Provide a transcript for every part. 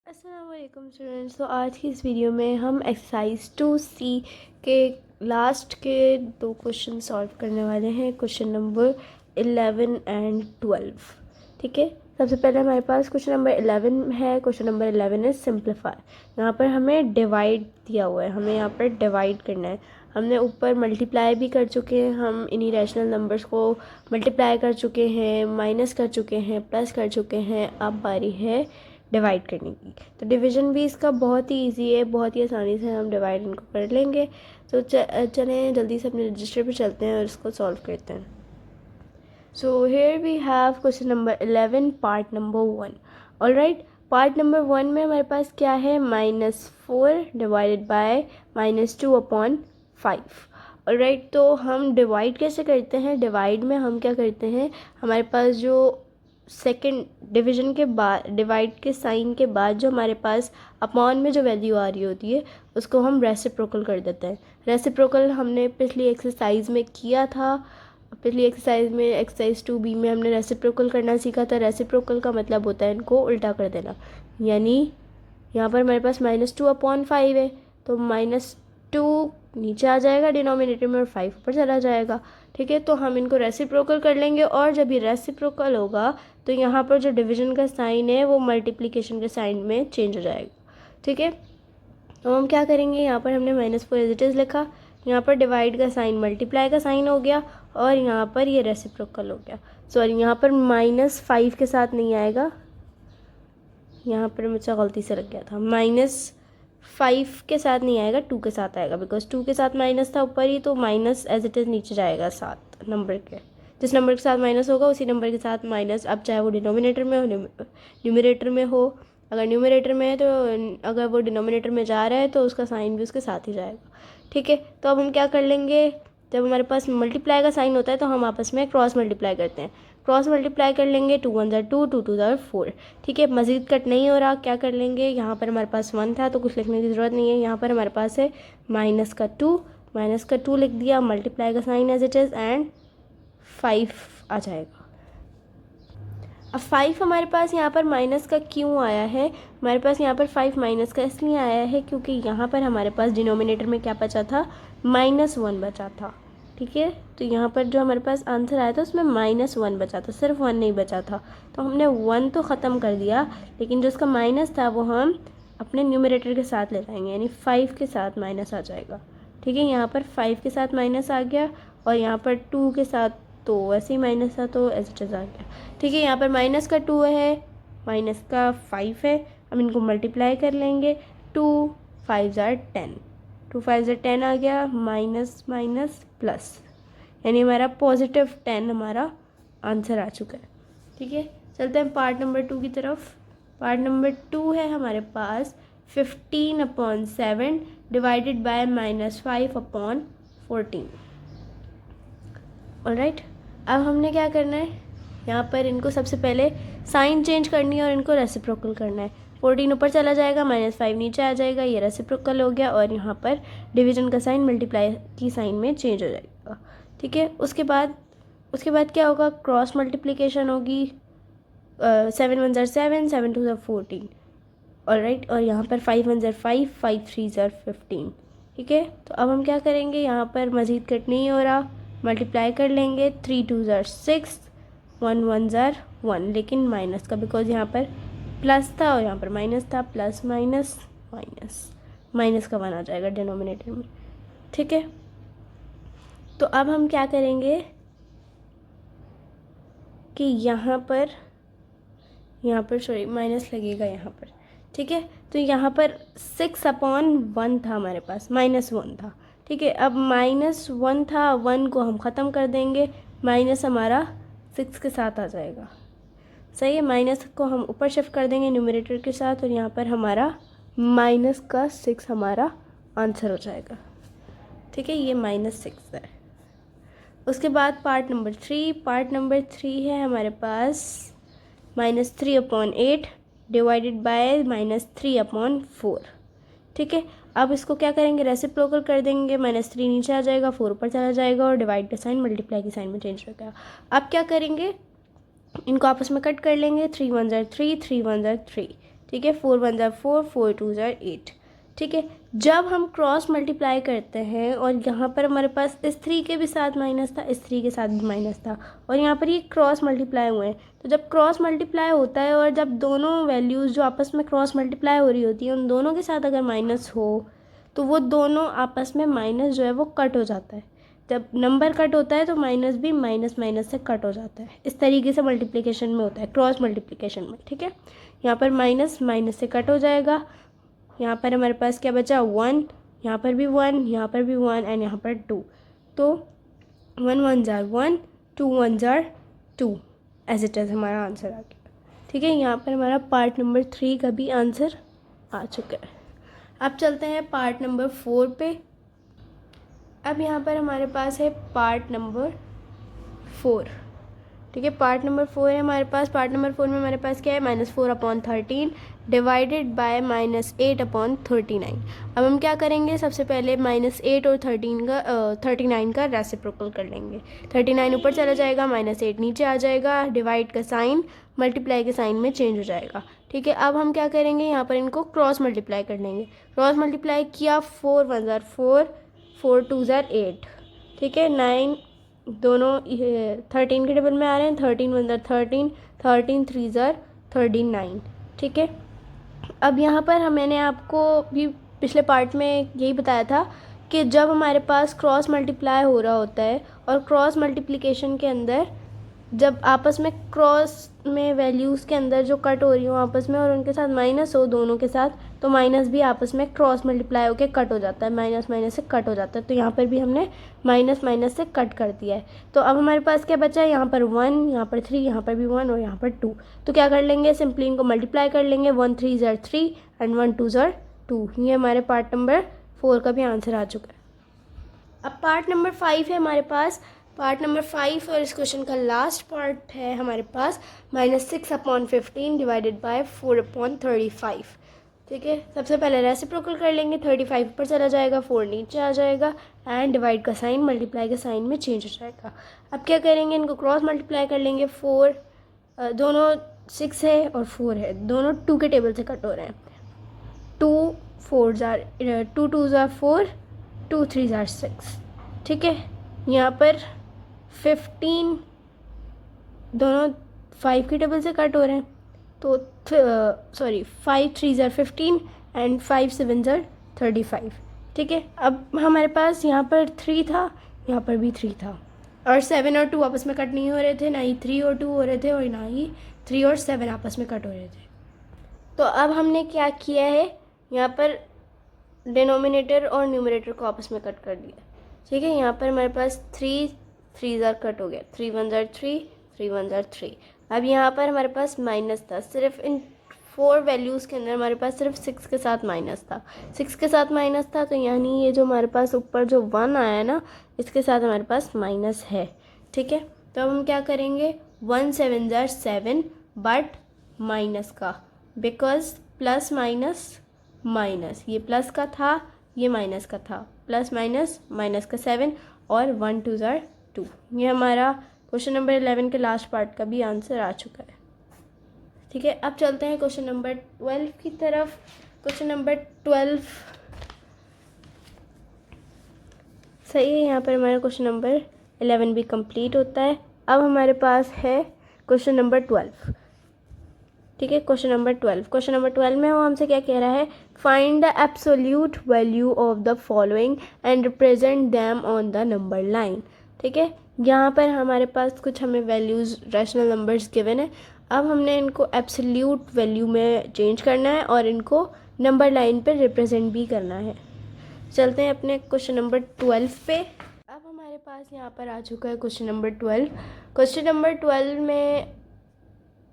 अस्सलामुअलैकुम स्टूडेंट्स। तो आज की इस वीडियो में हम एक्सरसाइज 2C के लास्ट के 2 क्वेश्चन सॉल्व करने वाले हैं, क्वेश्चन नंबर 11 एंड 12। ठीक है, सबसे पहले हमारे पास क्वेश्चन नंबर 11 है। क्वेश्चन नंबर 11 है सिंप्लीफाई। यहाँ पर हमें डिवाइड दिया हुआ है, हमें यहाँ पर डिवाइड करना है। हमने ऊपर मल्टीप्लाई भी कर चुके हैं, हम इन्हीं रैशनल नंबर्स को मल्टीप्लाई कर चुके हैं, माइनस कर चुके हैं, प्लस कर चुके हैं। अब बारी है डिवाइड करने की। तो डिवीज़न भी इसका बहुत ही इजी है, बहुत ही आसानी से हम डिवाइड इनको कर लेंगे। तो चलें जल्दी से अपने रजिस्टर पे चलते हैं और इसको सॉल्व करते हैं। So here we have question number 11 part number 1। Alright, part number 1 में हमारे पास क्या है, -4 डिवाइडेड बाय -2/5। ऑलराइट, तो हम डिवाइड कैसे करते हैं? डिवाइड में हम क्या करते हैं, हमारे पास जो सेकंड डिवीजन के बाद, डिवाइड के साइन के बाद जो हमारे पास अपॉन में जो वैल्यू आ रही होती है उसको हम रेसिप्रोकल कर देते हैं। रेसिप्रोकल हमने पिछली एक्सरसाइज में किया था। पिछली एक्सरसाइज में एक्सरसाइज 2B में हमने रेसिप्रोकल करना सीखा था। रेसिप्रोकल का मतलब होता है इनको उल्टा कर देना। यानी यहाँ पर हमारे पास -2/5 है, तो -2 नीचे आ जाएगा डिनोमिनेटर में और 5 ऊपर चला जाएगा। ठीक है, तो हम इनको रेसिप्रोकल कर लेंगे और जब ये रेसिप्रोकल होगा तो यहाँ पर जो डिवीजन का साइन है वो मल्टीप्लिकेशन के साइन में चेंज हो जाएगा। ठीक है, तो हम क्या करेंगे, यहाँ पर हमने -4 एज इट इज़ लिखा, यहाँ पर डिवाइड का साइन मल्टीप्लाई का साइन हो गया और यहाँ पर ये रेसिप्रोकल हो गया। सॉरी, यहाँ पर -5 के साथ नहीं आएगा, यहाँ पर मुझसे गलती से लग गया था। -5 के साथ नहीं आएगा, 2 के साथ आएगा, बिकॉज 2 के साथ माइनस था ऊपर ही, तो माइनस एज इट इज़ नीचे जाएगा 7 नंबर के। जिस नंबर के साथ माइनस होगा उसी नंबर के साथ माइनस, अब चाहे वो डिनोमिनेटर में हो न्यूमरेटर में हो। अगर न्यूमरेटर में है तो अगर वो डिनोमिनेटर में जा रहा है तो उसका साइन भी उसके साथ ही जाएगा। ठीक है, तो अब हम क्या कर लेंगे, जब हमारे पास मल्टीप्लाई का साइन होता है तो हम आपस में क्रॉस मल्टीप्लाई करते हैं। क्रॉस मल्टीप्लाई कर लेंगे, 2 1 ज़ा 2, 2 2 ज़ा 4। ठीक है, मज़ीद कट नहीं हो रहा, क्या कर लेंगे, यहाँ पर हमारे पास 1 था तो कुछ लिखने की ज़रूरत नहीं है। यहाँ पर हमारे पास है -2 लिख दिया, मल्टीप्लाई का sign as it is and 5 आ जाएगा। अब 5 हमारे पास यहाँ पर माइनस का क्यों आया है, हमारे पास यहाँ पर 5 माइनस का इसलिए आया है क्योंकि यहाँ पर हमारे पास डिनोमिनेटर में क्या बचा था, -1 बचा था। ठीक है, तो यहाँ पर जो हमारे पास आंसर आया था उसमें -1 बचा था, सिर्फ 1 नहीं बचा था। तो हमने 1 तो ख़त्म कर दिया, लेकिन जो उसका माइनस था वो हम अपने न्यूमरेटर के साथ ले जाएंगे, यानी 5 के साथ माइनस आ जाएगा। ठीक है, यहाँ पर 5 के साथ माइनस आ गया और यहाँ पर 2 के साथ तो वैसे ही माइनस था तो एज इट इज़ आ गया। ठीक है, यहाँ पर माइनस का 2 है, माइनस का 5 है, हम इनको मल्टीप्लाई कर लेंगे। 2 5 ज़ा 10, 2 5 ज़ा 10 आ गया, माइनस माइनस प्लस, यानी हमारा +10 हमारा आंसर आ चुका है। ठीक है, चलते हैं पार्ट नंबर 2 की तरफ। पार्ट नंबर 2 है हमारे पास 15/7 डिवाइडेड बाय -5/14। ऑलराइट, अब हमने क्या करना है, यहाँ पर इनको सबसे पहले साइन चेंज करनी है और इनको रेसिप्रोकल करना है। 14 ऊपर चला जाएगा, -5 नीचे आ जाएगा, ये रेसिप्रोकल हो गया और यहाँ पर डिवीजन का साइन मल्टीप्लाई की साइन में चेंज हो जाएगा। ठीक है, उसके बाद क्या होगा, क्रॉस मल्टीप्लिकेशन होगी। 7 1 ज़ा 7, 7 2 ज़ा 14। ऑलराइट, और यहाँ पर 5 1 ज़ा 5, 5 3 ज़ा 15। ठीक है, तो अब हम क्या करेंगे, यहाँ पर मज़ीद कट नहीं हो रहा, मल्टीप्लाई कर लेंगे। 3 2 ज़ा 6, 1 1 ज़ा 1, लेकिन माइनस का, बिकॉज यहाँ पर प्लस था और यहाँ पर माइनस था, प्लस माइनस माइनस, माइनस का 1 आ जाएगा डिनोमिनेटर में। ठीक है, तो अब हम क्या करेंगे कि यहाँ पर सॉरी माइनस लगेगा यहाँ पर। ठीक है, तो यहाँ पर 6/1 था हमारे पास, -1 था। ठीक है, अब -1 था, 1 को हम ख़त्म कर देंगे, माइनस हमारा 6 के साथ आ जाएगा। सही है, माइनस को हम ऊपर शिफ्ट कर देंगे न्यूमरेटर के साथ और यहाँ पर हमारा -6 हमारा आंसर हो जाएगा। ठीक है, ये -6 है। उसके बाद पार्ट नंबर 3 है हमारे पास -3/8 डिवाइडेड बाय -3/4। ठीक है, अब इसको क्या करेंगे, रेसिप्रोकल कर देंगे। -3 नीचे आ जाएगा, 4 ऊपर चला जाएगा और डिवाइड का साइन मल्टीप्लाई के साइन में चेंज हो गया। अब क्या करेंगे, इनको आपस में कट कर लेंगे। 3 1 ज़ा 3, 3 1 ज़ा 3, ठीक है, 4 1 ज़ार 4, 4 2 ज़ार 8। ठीक है, जब हम क्रॉस मल्टीप्लाई करते हैं और यहाँ पर हमारे पास इस 3 के भी साथ माइनस था, इस 3 के साथ भी माइनस था, और यहाँ पर ये क्रॉस मल्टीप्लाई हुए हैं, तो जब क्रॉस मल्टीप्लाई होता है और जब दोनों वैल्यूज़ जो आपस में क्रॉस मल्टीप्लाई हो रही होती है उन दोनों के साथ अगर माइनस हो तो वो दोनों आपस में माइनस जो है वो कट हो जाता है। जब नंबर कट होता है तो माइनस भी माइनस माइनस से कट हो जाता है। इस तरीके से मल्टीप्लिकेशन में होता है, क्रॉस मल्टीप्लिकेशन में। ठीक है, यहाँ पर माइनस माइनस से कट हो जाएगा। यहाँ पर हमारे पास क्या बचा, 1, यहाँ पर भी 1, यहाँ पर भी 1 एंड यहाँ पर 2। तो 1 1 ज़ार 1, 2 1 ज़ार 2, एज इट इज़ हमारा आंसर आ गया। ठीक है, यहाँ पर हमारा पार्ट नंबर 3 का भी आंसर आ चुका है। अब चलते हैं पार्ट नंबर 4 पे। अब यहाँ पर हमारे पास है पार्ट नंबर 4। ठीक है, पार्ट नंबर 4 है हमारे पास। पार्ट नंबर 4 में हमारे पास क्या है, -4/13 डिवाइडेड बाय -8/39। अब हम क्या करेंगे, सबसे पहले -8 और 39 का रेसिप्रोकल कर लेंगे। 39 ऊपर चला जाएगा, -8 नीचे आ जाएगा, डिवाइड का साइन मल्टीप्लाई के साइन में चेंज हो जाएगा। ठीक है, अब हम क्या करेंगे, यहाँ पर इनको क्रॉस मल्टीप्लाई कर लेंगे। क्रॉस मल्टीप्लाई किया, 4 1 ज़ार 4, 4 2 ज़ार 8। ठीक है, 9 दोनों 13 के टेबल में आ रहे हैं, 13 1 ज़ार 13, 13 3 ज़ार 39। ठीक है, अब यहाँ पर मैंने आपको भी पिछले पार्ट में यही बताया था कि जब हमारे पास क्रॉस मल्टीप्लाई हो रहा होता है और क्रॉस मल्टीप्लिकेशन के अंदर जब आपस में क्रॉस में वैल्यूज़ के अंदर जो कट हो रही हो आपस में और उनके साथ माइनस हो दोनों के साथ, तो माइनस भी आपस में क्रॉस मल्टीप्लाई होकर कट हो जाता है, माइनस माइनस से कट हो जाता है। तो यहाँ पर भी हमने माइनस माइनस से कट कर दिया है। तो अब हमारे पास क्या बचा है, यहाँ पर 1, यहाँ पर 3, यहाँ पर भी 1 और यहाँ पर 2। तो क्या कर लेंगे, सिंपली इनको मल्टीप्लाई कर लेंगे। 1 3 ज़ार 3 एंड 1 2 ज़ार 2। ये हमारे पार्ट नंबर 4 का भी आंसर आ चुका है। अब पार्ट नंबर 5 है हमारे पास। पार्ट नंबर 5 और इस क्वेश्चन का लास्ट पार्ट है हमारे पास, -6/15 डिवाइडेड बाय 4/35। ठीक है, सबसे पहले रेसिप्रोकल कर लेंगे। 35 ऊपर चला जाएगा, 4 नीचे आ जाएगा एंड डिवाइड का साइन मल्टीप्लाई के साइन में चेंज हो जाएगा। अब क्या करेंगे, इनको क्रॉस मल्टीप्लाई कर लेंगे। 4 दोनों 6 है और 4 है, दोनों 2 के टेबल से कट हो रहे हैं। 2 4 ज़ार 2 2 ज़ार 4, 2 3 ज़ार 6। ठीक है, यहाँ पर 15 दोनों 5 के टेबल से कट हो रहे हैं, तो 5 3 ज़ार 15 एंड 5 7 ज़ार 35। ठीक है, अब हमारे पास यहाँ पर 3 था, यहाँ पर भी 3 था, और 7 और 2 आपस में कट नहीं हो रहे थे, ना ही 3 और 2 हो रहे थे और ना ही 3 और 7 आपस में कट हो रहे थे। तो अब हमने क्या किया है, यहाँ पर डिनोमिनेटर और न्यूमरेटर को आपस में कट कर दिया। ठीक है, यहाँ पर हमारे पास 3 3 ज़ार कट हो गया, 3 1 ज़ार 3, 3 1 ज़ार 3। अब यहाँ पर हमारे पास माइनस था, सिर्फ इन 4 वैल्यूज़ के अंदर हमारे पास सिर्फ 6 के साथ माइनस था, 6 के साथ माइनस था, तो यानी ये जो हमारे पास ऊपर जो 1 आया है ना, इसके साथ हमारे पास माइनस है। ठीक है, तो अब हम क्या करेंगे, 1 7 ज़ार 7 बट माइनस का, बिकॉज प्लस माइनस माइनस, ये प्लस का था ये माइनस का था, प्लस माइनस माइनस का 7 और 1 2 ज़ार 2। ये हमारा क्वेश्चन नंबर 11 के लास्ट पार्ट का भी आंसर आ चुका है। ठीक है, अब चलते हैं क्वेश्चन नंबर 12 की तरफ। क्वेश्चन नंबर 12 सही है, यहाँ पर हमारा क्वेश्चन नंबर 11 भी कंप्लीट होता है। अब हमारे पास है क्वेश्चन नंबर 12। ठीक है, क्वेश्चन नंबर 12 में वो हमसे क्या कह रहा है, find the absolute value of the following and represent them on the number line. ठीक है, यहाँ पर हमारे पास कुछ हमें वैल्यूज़ रैशनल नंबर्स गिवन है। अब हमने इनको एब्सोल्यूट वैल्यू में चेंज करना है और इनको नंबर लाइन पर रिप्रेजेंट भी करना है। चलते हैं अपने क्वेश्चन नंबर 12 पे। अब हमारे पास यहाँ पर आ चुका है क्वेश्चन नंबर 12। क्वेश्चन नंबर 12 में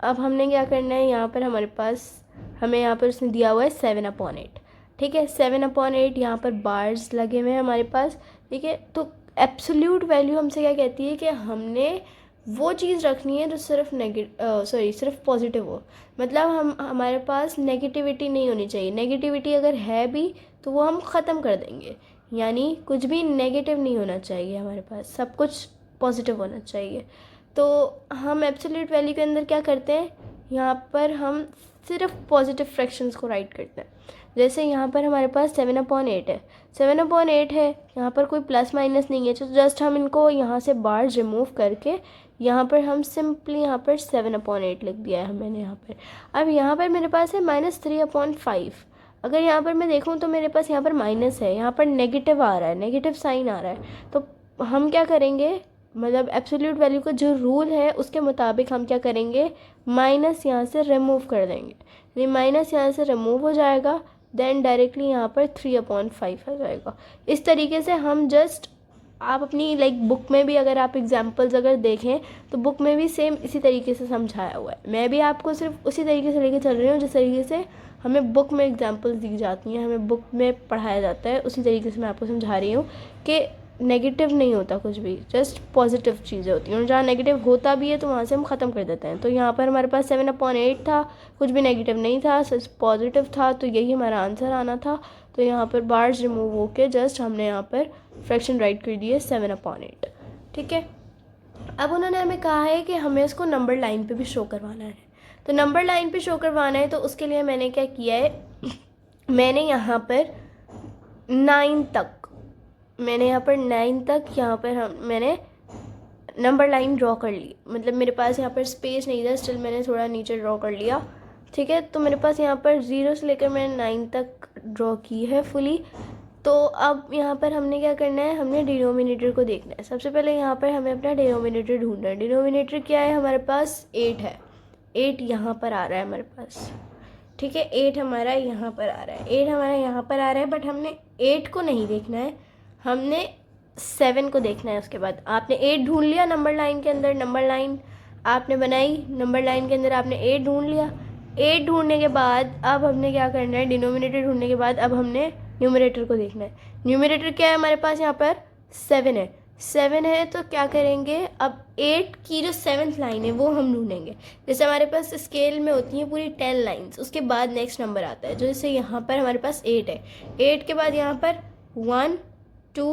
अब हमने क्या करना है, यहाँ पर हमारे पास हमें यहाँ पर उसने दिया हुआ है 7/8। ठीक है, 7/8 यहाँ पर बार्स लगे हुए हैं हमारे पास। ठीक है, तो एब्सोल्यूट वैल्यू हमसे क्या कहती है कि हमने वो चीज़ रखनी है जो सिर्फ सिर्फ पॉजिटिव हो, मतलब हमारे पास नेगेटिविटी नहीं होनी चाहिए। नेगेटिविटी अगर है भी तो वो हम ख़त्म कर देंगे, यानी कुछ भी नेगेटिव नहीं होना चाहिए हमारे पास, सब कुछ पॉजिटिव होना चाहिए। तो हम एब्सोल्यूट वैल्यू के अंदर क्या करते हैं, यहाँ पर हम सिर्फ पॉजिटिव फ्रैक्शंस को राइट करते हैं। जैसे यहाँ पर हमारे पास 7/8 है, 7/8 है, यहाँ पर कोई प्लस माइनस नहीं है, तो जस्ट हम इनको यहाँ से बार्स रिमूव करके यहाँ पर हम सिंपली यहाँ पर 7/8 लिख दिया है मैंने यहाँ पर। अब यहाँ पर मेरे पास है -3/5। अगर यहाँ पर मैं देखूँ तो मेरे पास यहाँ पर माइनस है, यहाँ पर नेगेटिव आ रहा है, नेगेटिव साइन आ रहा है, तो हम क्या करेंगे, मतलब एब्सोल्यूट वैल्यू का जो रूल है उसके मुताबिक हम क्या करेंगे, माइनस यहाँ से रिमूव कर देंगे। ये माइनस यहाँ से रिमूव हो जाएगा, देन डायरेक्टली यहाँ पर 3/5 आ जाएगा। इस तरीके से हम जस्ट, आप अपनी बुक में भी अगर आप एग्जांपल्स अगर देखें तो बुक में भी सेम इसी तरीके से समझाया हुआ है। मैं भी आपको सिर्फ उसी तरीके से लेके चल रही हूँ जिस तरीके से हमें बुक में एग्जांपल्स दी जाती हैं, हमें बुक में पढ़ाया जाता है, उसी तरीके से मैं आपको समझा रही हूँ कि नेगेटिव नहीं होता कुछ भी, जस्ट पॉजिटिव चीज़ें होती हैं, और जहाँ नेगेटिव होता भी है तो वहाँ से हम ख़त्म कर देते हैं। तो यहाँ पर हमारे पास 7/8 था, कुछ भी नेगेटिव नहीं था, सिर्फ पॉजिटिव था, तो यही हमारा आंसर आना था। तो यहाँ पर बार्स रिमूव होके जस्ट हमने यहाँ पर फ्रैक्शन राइट कर दिए 7/8। ठीक है, अब उन्होंने हमें कहा है कि हमें इसको नंबर लाइन पे भी शो करवाना है। तो नंबर लाइन पे शो करवाना है तो उसके लिए मैंने क्या किया है, मैंने यहाँ पर 9 तक यहाँ पर मैंने नंबर लाइन ड्रॉ कर ली। मतलब मेरे पास यहाँ पर स्पेस नहीं था, स्टिल मैंने थोड़ा नीचे ड्रॉ कर लिया। ठीक है, तो मेरे पास यहाँ पर 0 से लेकर मैंने 9 तक ड्रॉ की है फुली। तो अब यहाँ पर हमने क्या करना है, हमने डिनोमिनेटर को देखना है। सबसे पहले यहाँ पर हमें अपना डिनोमिनेटर ढूंढना है। डिनोमिनेटर क्या है, हमारे पास 8 है, 8 यहाँ पर आ रहा है हमारे पास। ठीक है, 8 हमारा यहाँ पर आ रहा है, 8 हमारा यहाँ पर आ रहा है, बट हमने 8 को नहीं देखना है, हमने 7 को देखना है। उसके बाद आपने 8 ढूंढ लिया नंबर लाइन के अंदर, नंबर लाइन आपने बनाई, नंबर लाइन के अंदर आपने 8 ढूंढ लिया। 8 ढूंढने के बाद अब हमने क्या करना है, डिनोमिनेटर ढूंढने के बाद अब हमने न्यूमरेटर को देखना है। न्यूमरेटर क्या है हमारे पास, यहाँ पर 7 है, 7 है, तो क्या करेंगे, अब 8 की जो 7th लाइन है वो हम ढूंढेंगे। जैसे हमारे पास स्केल में होती हैं पूरी 10 लाइन्स, उसके बाद नेक्स्ट नंबर आता है, जैसे यहाँ पर हमारे पास 8 है, 8 के बाद यहाँ पर 1 2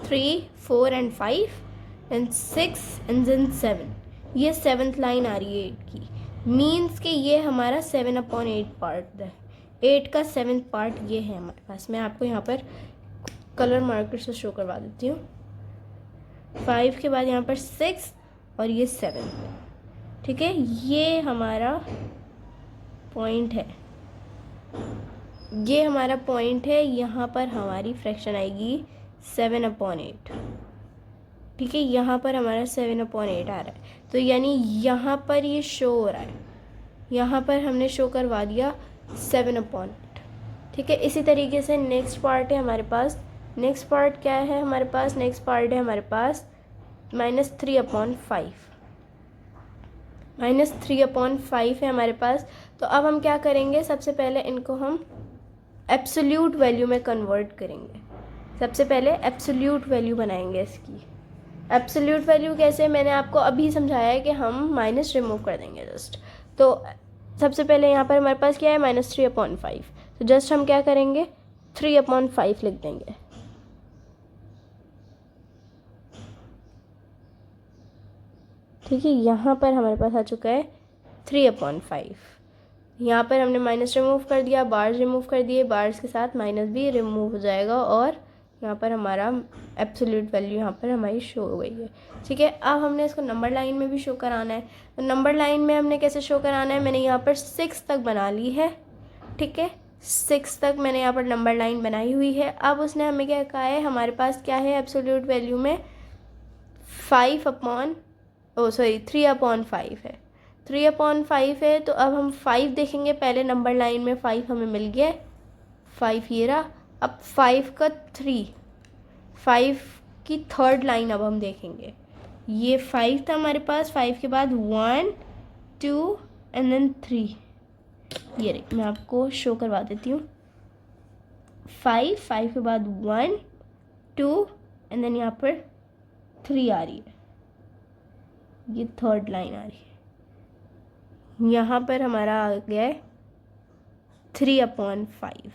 3 4 एंड 5 एंड 6 एंड देन 7, ये 7th लाइन आ रही है 8 की। मीन्स कि ये हमारा 7/8 पार्ट है, 8 का 7th पार्ट ये है हमारे पास। मैं आपको यहाँ पर कलर मार्कर से शो करवा देती हूँ। 5 के बाद यहाँ पर 6 और ये 7। ठीक है, ये हमारा पॉइंट है, ये हमारा पॉइंट है। यहाँ पर हमारी फ्रैक्शन आएगी 7/8। ठीक है, यहाँ पर हमारा 7/8 आ रहा है, तो यानी यहाँ पर ये शो हो रहा है, यहाँ पर हमने शो करवा दिया 7/8। ठीक है, इसी तरीके से नेक्स्ट पार्ट है हमारे पास। नेक्स्ट पार्ट क्या है हमारे पास, नेक्स्ट पार्ट है हमारे पास -3/5, -3/5 है हमारे पास। तो अब हम क्या करेंगे, सबसे पहले इनको हम एब्सोल्यूट वैल्यू में कन्वर्ट करेंगे। सबसे पहले एब्सोल्यूट वैल्यू बनाएंगे इसकी। एब्सोल्यूट वैल्यू कैसे, मैंने आपको अभी समझाया है कि हम माइनस रिमूव कर देंगे जस्ट। तो सबसे पहले यहाँ पर हमारे पास क्या है, -3/5, तो जस्ट हम क्या करेंगे, 3/5 लिख देंगे। ठीक है, यहाँ पर हमारे पास आ चुका है 3/5। यहाँ पर हमने माइनस रिमूव कर दिया, बार्स रिमूव कर दिए, बार्स के साथ माइनस भी रिमूव हो जाएगा, और यहाँ पर हमारा एब्सोल्यूट वैल्यू यहाँ पर हमारी शो हो गई है। ठीक है, अब हमने इसको नंबर लाइन में भी शो कराना है। तो नंबर लाइन में हमने कैसे शो कराना है, मैंने यहाँ पर 6 तक बना ली है। ठीक है, 6 तक मैंने यहाँ पर नंबर लाइन बनाई हुई है। अब उसने हमें क्या कहा है, हमारे पास क्या है एब्सोल्यूट वैल्यू में 3/5 है, 3/5 है। तो अब हम 5 देखेंगे, पहले नंबर लाइन में 5 हमें मिल गया, 5 ये रहा। अब 5 का 3, 5 की 3rd लाइन अब हम देखेंगे। ये 5 था हमारे पास, 5 के बाद 1 2 एंड देन 3, ये रही, मैं आपको शो करवा देती हूँ। 5 के बाद 1 2 एंड देन यहाँ पर 3 आ रही है, ये 3rd लाइन आ रही है। यहाँ पर हमारा आ गया है 3/5।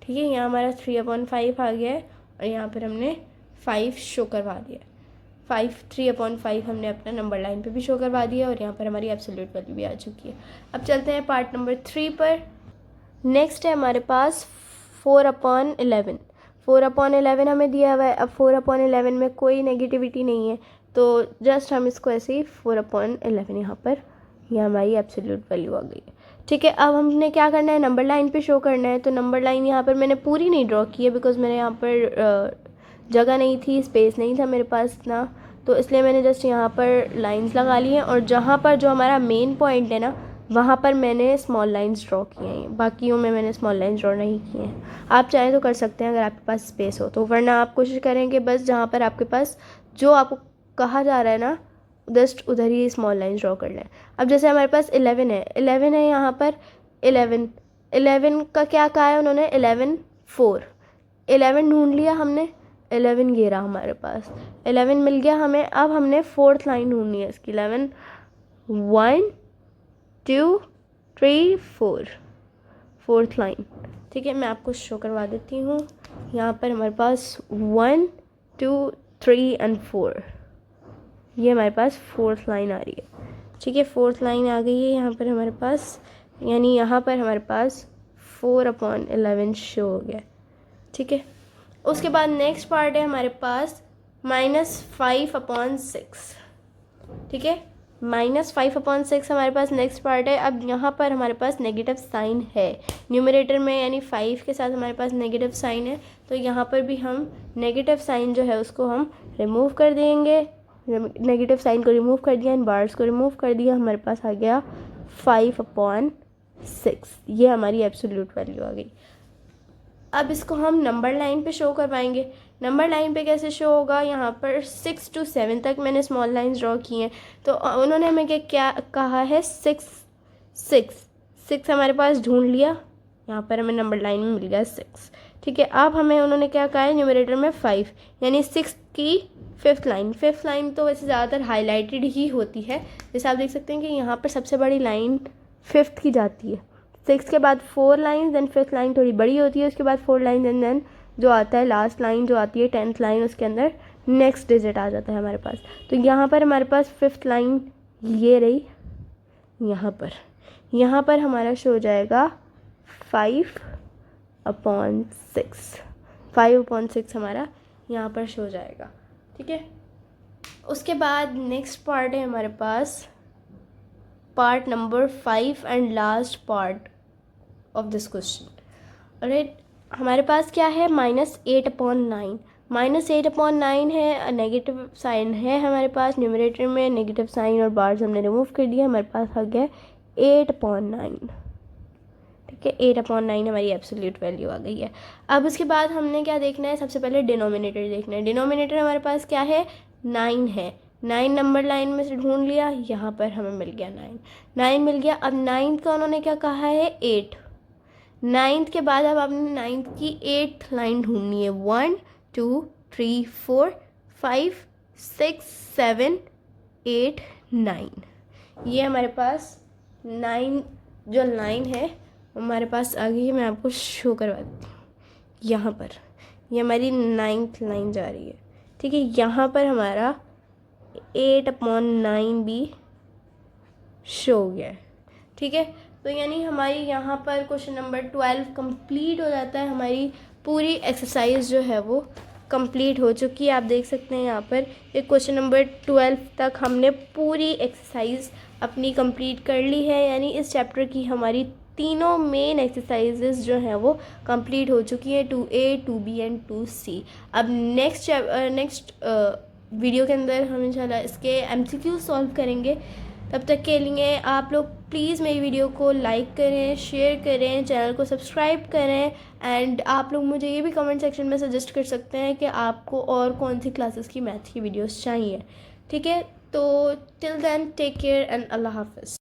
ठीक है, यहाँ हमारा 3/5 आ गया है, और यहाँ पर हमने 5 शो करवा दिया। 3/5 हमने अपना नंबर लाइन पे भी शो करवा दिया और यहाँ पर हमारी एब्सोल्यूट वैल्यू भी आ चुकी है। अब चलते हैं पार्ट नंबर 3 पर। नेक्स्ट है हमारे पास 4/11। 4/11 हमें दिया हुआ है। अब 4/11 में कोई नेगेटिविटी नहीं है, तो जस्ट हम इसको ऐसे ही 4/11 यहाँ पर, यह हमारी एब्सोल्यूट वैल्यू आ गई है। ठीक है, अब हमने क्या करना है, नंबर लाइन पे शो करना है। तो नंबर लाइन यहाँ पर मैंने पूरी नहीं ड्रॉ की है, बिकॉज मेरे यहाँ पर जगह नहीं थी, स्पेस नहीं था मेरे पास इतना, तो इसलिए मैंने जस्ट यहाँ पर लाइंस लगा ली हैं और जहाँ पर जो हमारा मेन पॉइंट है ना, वहाँ पर मैंने स्मॉल लाइंस ड्रॉ किए हैं। बाकियों में मैंने स्मॉल लाइंस ड्रॉ नहीं किए हैं। आप चाहें तो कर सकते हैं अगर आपके पास स्पेस हो तो, वरना आप कोशिश करें कि बस जहाँ पर आपके पास जो आपको कहा जा रहा है ना, जस्ट उधर ही स्मॉल लाइंस ड्रॉ कर लें। अब जैसे हमारे पास 11 है यहाँ पर 11 का क्या कहा है उन्होंने, 11 4, 11 ढूंढ लिया हमने, 11 ये रहा हमारे पास, 11 मिल गया हमें। अब हमने 4th लाइन ढूंढनी है इसकी, 11 1 2 3 4, 4th लाइन। ठीक है, मैं आपको शो करवा देती हूँ। यहाँ पर हमारे पास 1 2 3 एंड 4, ये हमारे पास 4th लाइन आ रही है। ठीक है, 4th लाइन आ गई है यहाँ पर हमारे पास, यानी यहाँ पर हमारे पास 4/11 शो हो गया। ठीक है, उसके बाद नेक्स्ट पार्ट है हमारे पास -5/6। ठीक है, -5/6 हमारे पास नेक्स्ट पार्ट है। अब यहाँ पर हमारे पास नेगेटिव साइन है न्यूमरेटर में, यानी 5 के साथ हमारे पास नेगेटिव साइन है, तो यहाँ पर भी हम नेगेटिव साइन जो है उसको हम रिमूव कर देंगे। नेगेटिव साइन को रिमूव कर दिया, इन बार्स को रिमूव कर दिया, हमारे पास आ गया 5/6। ये हमारी एब्सोल्यूट वैल्यू आ गई। अब इसको हम नंबर लाइन पे शो करवाएंगे। नंबर लाइन पे कैसे शो होगा, यहाँ पर 6 to 7 तक मैंने स्मॉल लाइंस ड्रॉ की हैं, तो उन्होंने हमें क्या कहा है, 6 हमारे पास ढूंढ लिया, यहाँ पर हमें नंबर लाइन में मिल गया 6। ठीक है, अब हमें उन्होंने क्या कहा है, न्यूमरेटर में 5, यानी 6 की 5th लाइन। 5th लाइन तो वैसे ज़्यादातर हाईलाइटेड ही होती है, जैसे आप देख सकते हैं कि यहाँ पर सबसे बड़ी लाइन 5th की जाती है। 6 के बाद 4 लाइन, देन 5th लाइन थोड़ी बड़ी होती है, उसके बाद 4 लाइन, देन जो आता है लास्ट लाइन जो आती है 10th लाइन, उसके अंदर नेक्स्ट डिजिट आ जाता है हमारे पास। तो यहाँ पर हमारे पास 5th लाइन ये रही, यहाँ पर हमारा शो हो जाएगा 5/6। 5/6 हमारा यहाँ पर शो हो जाएगा। ठीक है, उसके बाद नेक्स्ट पार्ट है हमारे पास part number 5 and last part of this question. Right, हमारे पास क्या है, -8/9। -8/9 है, नेगेटिव साइन है हमारे पास न्यूमरेटर में, नेगेटिव साइन और बार्स हमने रिमूव कर दिया, हमारे पास आ गया 8/9। ठीक है, 8/9 हमारी एब्सोल्यूट वैल्यू आ गई है। अब उसके बाद हमने क्या देखना है, सबसे पहले डिनोमिनेटर देखना है। डिनोमिनेटर हमारे पास क्या है, 9 है। 9 नंबर लाइन में से ढूंढ लिया, यहाँ पर हमें मिल गया 9 मिल गया। अब 9th का उन्होंने क्या कहा है, 8। 9th के बाद अब आपने 9th की 8th लाइन ढूंढनी है, 1 2 3 4 5 6 7 8 9। ये हमारे पास 9 जो लाइन है हमारे पास आ गई है। मैं आपको शो करवा देती हूँ, यहाँ पर ये हमारी 9th लाइन जा रही है। ठीक है, यहाँ पर हमारा 8/9 भी शो हो गया है। ठीक है, तो यानी हमारी यहाँ पर क्वेश्चन नंबर 12 कंप्लीट हो जाता है। हमारी पूरी एक्सरसाइज जो है वो कंप्लीट हो चुकी है। आप देख सकते हैं यहाँ पर ये क्वेश्चन नंबर 12 तक हमने पूरी एक्सरसाइज अपनी कंप्लीट कर ली है, यानी इस चैप्टर की हमारी तीनों मेन एक्सरसाइजेस जो हैं वो कंप्लीट हो चुकी है, 2A 2B एंड 2C। अब नेक्स्ट वीडियो के अंदर हम इंशाल्लाह इसके MCQ सॉल्व करेंगे। तब तक के लिए आप लोग प्लीज़ मेरी वीडियो को लाइक करें, शेयर करें, चैनल को सब्सक्राइब करें, एंड आप लोग मुझे ये भी कमेंट सेक्शन में सजेस्ट कर सकते हैं कि आपको और कौन सी क्लासेस की मैथ की वीडियोस चाहिए। ठीक है, तो till then take care and अल्लाह हाफ़िज़।